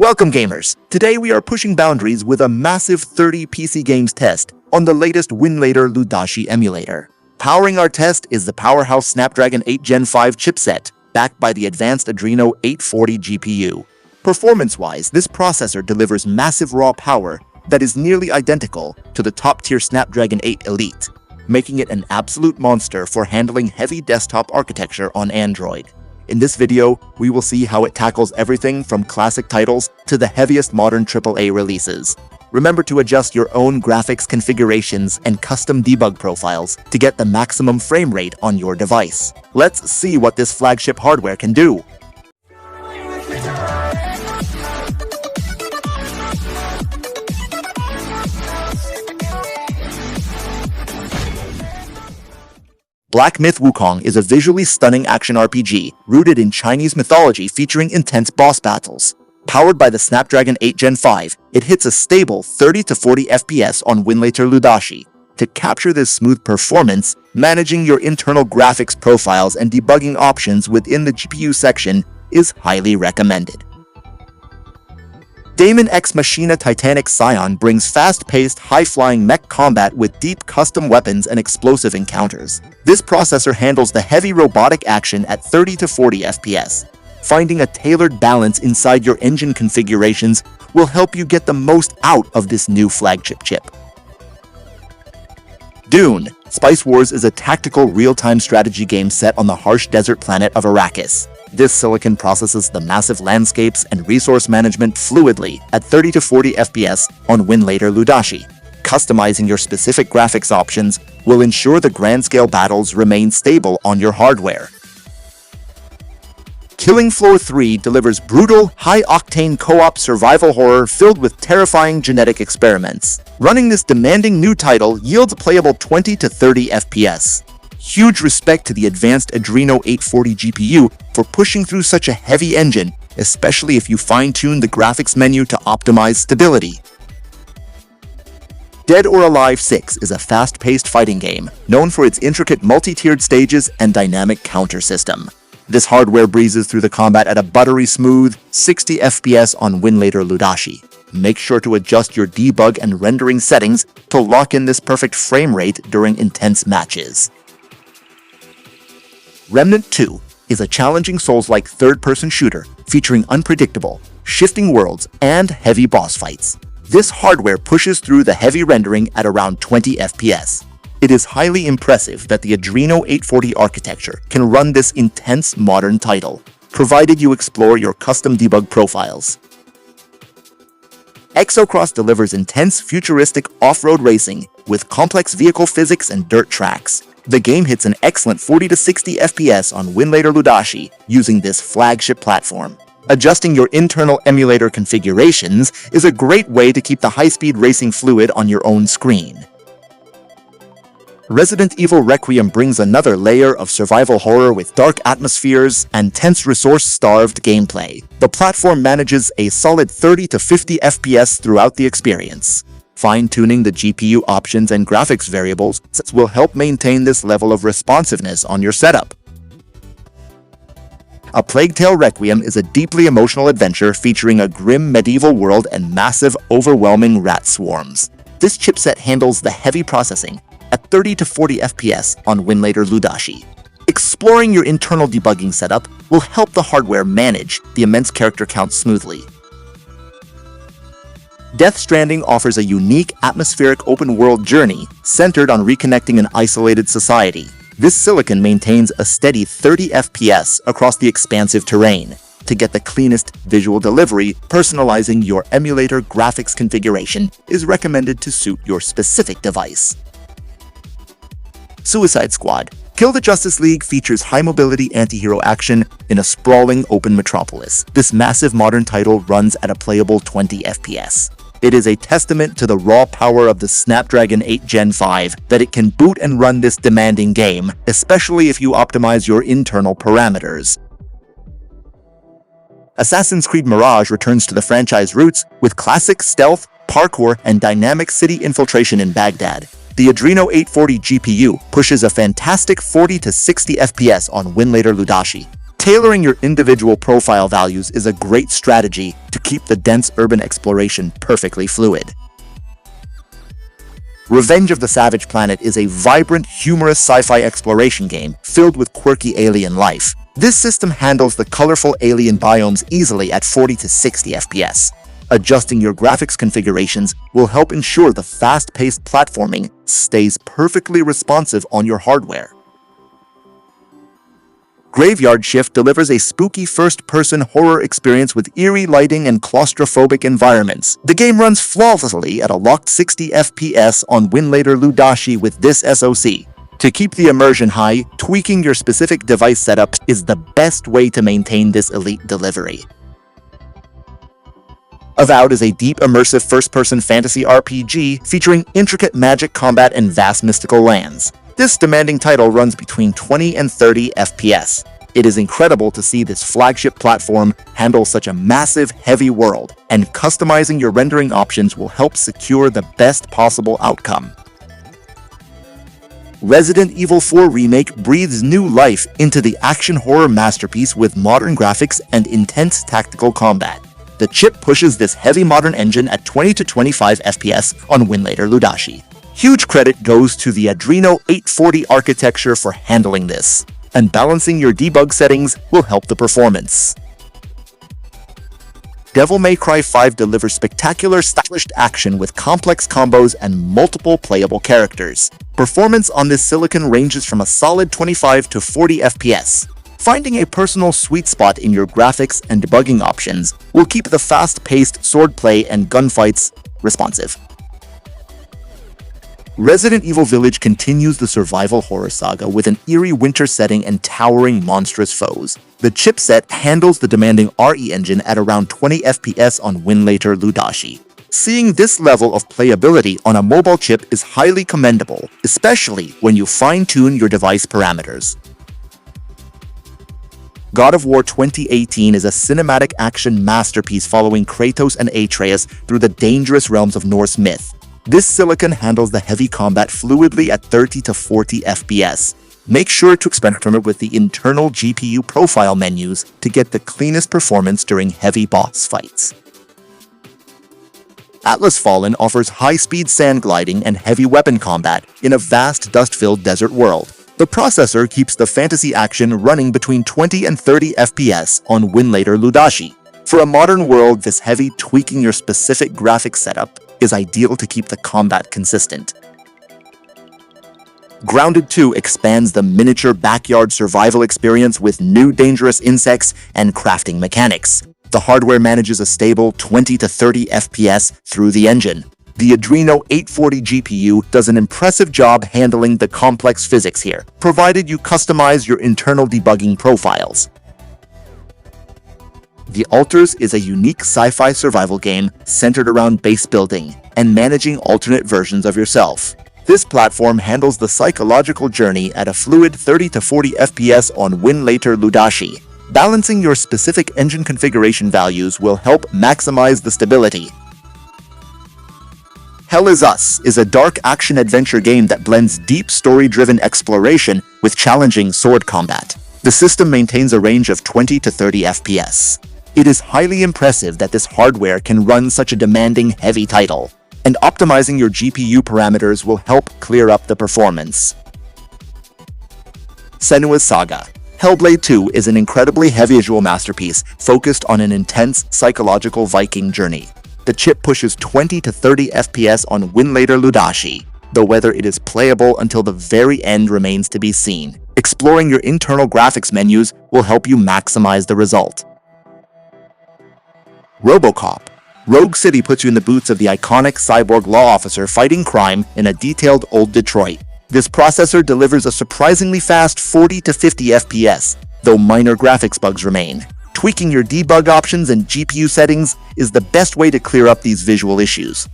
Welcome gamers! Today we are pushing boundaries with a massive 30 PC games test on the latest Winlator Ludashi emulator. Powering our test is the powerhouse Snapdragon 8 Gen 5 chipset, backed by the advanced Adreno 840 GPU. Performance-wise, this processor delivers massive raw power that is nearly identical to the top-tier Snapdragon 8 Elite, making it an absolute monster for handling heavy desktop architecture on Android. In this video, we will see how it tackles everything from classic titles to the heaviest modern AAA releases. Remember to adjust your own graphics configurations and custom debug profiles to get the maximum frame rate on your device. Let's see what this flagship hardware can do. Black Myth: Wukong is a visually stunning action RPG rooted in Chinese mythology featuring intense boss battles. Powered by the Snapdragon 8 Gen 5, it hits a stable 30 to 40 FPS on Winlator Ludashi. To capture this smooth performance, managing your internal graphics profiles and debugging options within the GPU section is highly recommended. Daemon x Machina Titanic Scion brings fast-paced, high-flying mech combat with deep custom weapons and explosive encounters. This processor handles the heavy robotic action at 30 to 40 FPS. Finding a tailored balance inside your engine configurations will help you get the most out of this new flagship chip. Dune: Spice Wars is a tactical real-time strategy game set on the harsh desert planet of Arrakis. This silicon processes the massive landscapes and resource management fluidly at 30 to 40 FPS on Winlator Ludashi. Customizing your specific graphics options will ensure the grand-scale battles remain stable on your hardware. Killing Floor 3 delivers brutal, high-octane co-op survival horror filled with terrifying genetic experiments. Running this demanding new title yields playable 20 to 30 FPS. Huge respect to the advanced Adreno 840 GPU for pushing through such a heavy engine, especially if you fine-tune the graphics menu to optimize stability. Dead or Alive 6 is a fast-paced fighting game known for its intricate multi-tiered stages and dynamic counter system. This hardware breezes through the combat at a buttery smooth 60 FPS on Winlator Ludashi. Make sure to adjust your debug and rendering settings to lock in this perfect frame rate during intense matches. Remnant 2 is a challenging Souls-like third-person shooter featuring unpredictable, shifting worlds and heavy boss fights. This hardware pushes through the heavy rendering at around 20 FPS. It is highly impressive that the Adreno 840 architecture can run this intense modern title, provided you explore your custom debug profiles. Exocross delivers intense, futuristic off-road racing with complex vehicle physics and dirt tracks. The game hits an excellent 40 to 60 FPS on Winlator Ludashi using this flagship platform. Adjusting your internal emulator configurations is a great way to keep the high-speed racing fluid on your own screen. Resident Evil Requiem brings another layer of survival horror with dark atmospheres and tense resource-starved gameplay. The platform manages a solid 30 to 50 FPS throughout the experience. Fine-tuning the GPU options and graphics variables will help maintain this level of responsiveness on your setup. A Plague Tale Requiem is a deeply emotional adventure featuring a grim medieval world and massive, overwhelming rat swarms. This chipset handles the heavy processing at 30 to 40 FPS on Winlator Ludashi. Exploring your internal debugging setup will help the hardware manage the immense character count smoothly. Death Stranding offers a unique, atmospheric open-world journey centered on reconnecting an isolated society. This silicon maintains a steady 30 FPS across the expansive terrain. To get the cleanest visual delivery, personalizing your emulator graphics configuration is recommended to suit your specific device. Suicide Squad: Kill the Justice League features high-mobility anti-hero action in a sprawling open metropolis. This massive modern title runs at a playable 20 FPS. It is a testament to the raw power of the Snapdragon 8 Gen 5 that it can boot and run this demanding game, especially if you optimize your internal parameters. Assassin's Creed Mirage returns to the franchise roots with classic stealth, parkour, and dynamic city infiltration in Baghdad. The Adreno 840 GPU pushes a fantastic 40 to 60 FPS on Winlator Ludashi. Tailoring your individual profile values is a great strategy to keep the dense urban exploration perfectly fluid. Revenge of the Savage Planet is a vibrant, humorous sci-fi exploration game filled with quirky alien life. This system handles the colorful alien biomes easily at 40 to 60 FPS. Adjusting your graphics configurations will help ensure the fast-paced platforming stays perfectly responsive on your hardware. Graveyard Shift delivers a spooky first-person horror experience with eerie lighting and claustrophobic environments. The game runs flawlessly at a locked 60 FPS on Winlator Ludashi with this SoC. To keep the immersion high, tweaking your specific device setup is the best way to maintain this elite delivery. Avowed is a deep, immersive first-person fantasy RPG featuring intricate magic combat and vast mystical lands. This demanding title runs between 20 and 30 FPS. It is incredible to see this flagship platform handle such a massive, heavy world, and customizing your rendering options will help secure the best possible outcome. Resident Evil 4 Remake breathes new life into the action horror masterpiece with modern graphics and intense tactical combat. The chip pushes this heavy modern engine at 20 to 25 FPS on Winlator Ludashi. Huge credit goes to the Adreno 840 architecture for handling this, and balancing your debug settings will help the performance. Devil May Cry 5 delivers spectacular, stylish action with complex combos and multiple playable characters. Performance on this silicon ranges from a solid 25 to 40 FPS. Finding a personal sweet spot in your graphics and debugging options will keep the fast-paced swordplay and gunfights responsive. Resident Evil Village continues the survival horror saga with an eerie winter setting and towering monstrous foes. The chipset handles the demanding RE engine at around 20 FPS on Winlator Ludashi. Seeing this level of playability on a mobile chip is highly commendable, especially when you fine-tune your device parameters. God of War 2018 is a cinematic action masterpiece following Kratos and Atreus through the dangerous realms of Norse myth. This silicon handles the heavy combat fluidly at 30 to 40 FPS. Make sure to experiment with the internal GPU profile menus to get the cleanest performance during heavy boss fights. Atlas Fallen offers high-speed sand gliding and heavy weapon combat in a vast dust-filled desert world. The processor keeps the fantasy action running between 20 and 30 FPS on Winlator Ludashi. For a modern world this heavy, tweaking your specific graphics setup is ideal to keep the combat consistent. Grounded 2 expands the miniature backyard survival experience with new dangerous insects and crafting mechanics. The hardware manages a stable 20 to 30 FPS through the engine. The Adreno 840 GPU does an impressive job handling the complex physics here, provided you customize your internal debugging profiles. The Alters is a unique sci-fi survival game centered around base building and managing alternate versions of yourself. This platform handles the psychological journey at a fluid 30 to 40 FPS on Winlator Ludashi. Balancing your specific engine configuration values will help maximize the stability. Hell Is Us is a dark action-adventure game that blends deep story-driven exploration with challenging sword combat. The system maintains a range of 20 to 30 FPS. It is highly impressive that this hardware can run such a demanding, heavy title, and optimizing your GPU parameters will help clear up the performance. Senua's Saga. Hellblade 2 is an incredibly heavy visual masterpiece focused on an intense psychological Viking journey. The chip pushes 20 to 30 FPS on Winlator Ludashi, though whether it is playable until the very end remains to be seen. Exploring your internal graphics menus will help you maximize the result. RoboCop. Rogue City puts you in the boots of the iconic cyborg law officer fighting crime in a detailed old Detroit. This processor delivers a surprisingly fast 40 to 50 FPS, though minor graphics bugs remain. Tweaking your debug options and GPU settings is the best way to clear up these visual issues.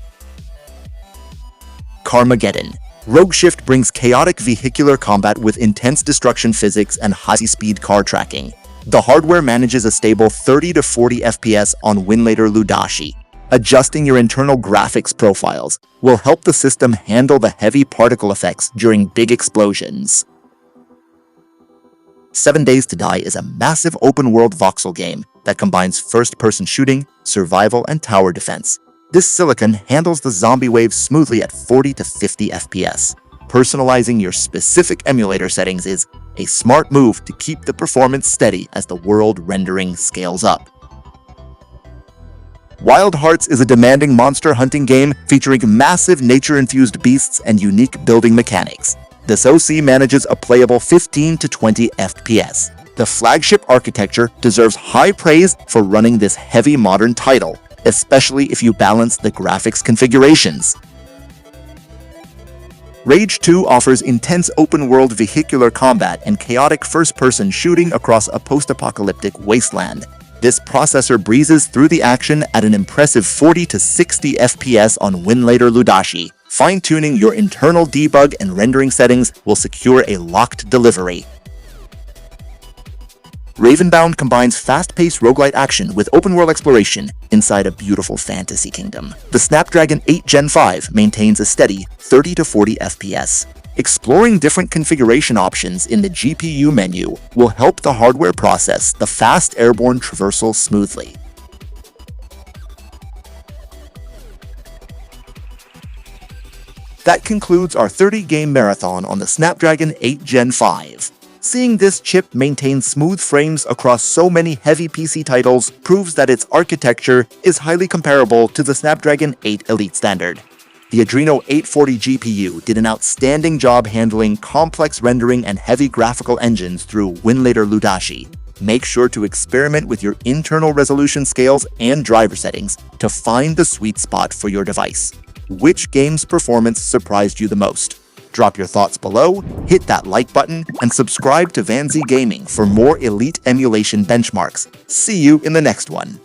Carmageddon. Rogue Shift brings chaotic vehicular combat with intense destruction physics and high-speed car tracking. The hardware manages a stable 30 to 40 FPS on Winlator Ludashi. Adjusting your internal graphics profiles will help the system handle the heavy particle effects during big explosions. 7 Days to Die is a massive open-world voxel game that combines first-person shooting, survival, and tower defense. This silicon handles the zombie wave smoothly at 40 to 50 FPS. Personalizing your specific emulator settings is a smart move to keep the performance steady as the world rendering scales up. Wild Hearts is a demanding monster hunting game featuring massive nature-infused beasts and unique building mechanics. This OC manages a playable 15 to 20 FPS. The flagship architecture deserves high praise for running this heavy modern title, especially if you balance the graphics configurations. Rage 2 offers intense open-world vehicular combat and chaotic first-person shooting across a post-apocalyptic wasteland. This processor breezes through the action at an impressive 40 to 60 FPS on Winlator Ludashi. Fine-tuning your internal debug and rendering settings will secure a locked delivery. Ravenbound combines fast-paced roguelite action with open-world exploration inside a beautiful fantasy kingdom. The Snapdragon 8 Gen 5 maintains a steady 30 to 40 FPS. Exploring different configuration options in the GPU menu will help the hardware process the fast airborne traversal smoothly. That concludes our 30-game marathon on the Snapdragon 8 Gen 5. Seeing this chip maintain smooth frames across so many heavy PC titles proves that its architecture is highly comparable to the Snapdragon 8 Elite standard. The Adreno 840 GPU did an outstanding job handling complex rendering and heavy graphical engines through Winlator Ludashi. Make sure to experiment with your internal resolution scales and driver settings to find the sweet spot for your device. Which game's performance surprised you the most? Drop your thoughts below, hit that like button, and subscribe to Vanzee Gaming for more elite emulation benchmarks. See you in the next one.